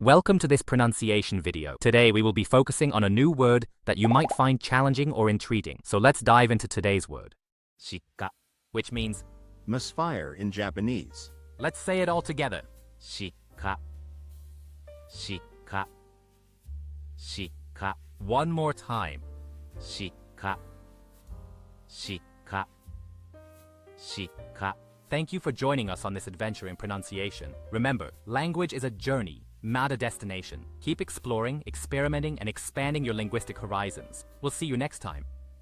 Welcome to this pronunciation video. Today we will be focusing on a new word that you might find challenging or intriguing. So let's dive into today's word. Shikka, which means misfire in Japanese. let's say it all together. Shikka. Shikka. Shikka. One more time. Shikka. Shikka. Shikka. Thank you for joining us on this adventure in pronunciation. Remember, language is a journey, not a destination. Keep exploring, experimenting, and expanding your linguistic horizons. We'll see you next time.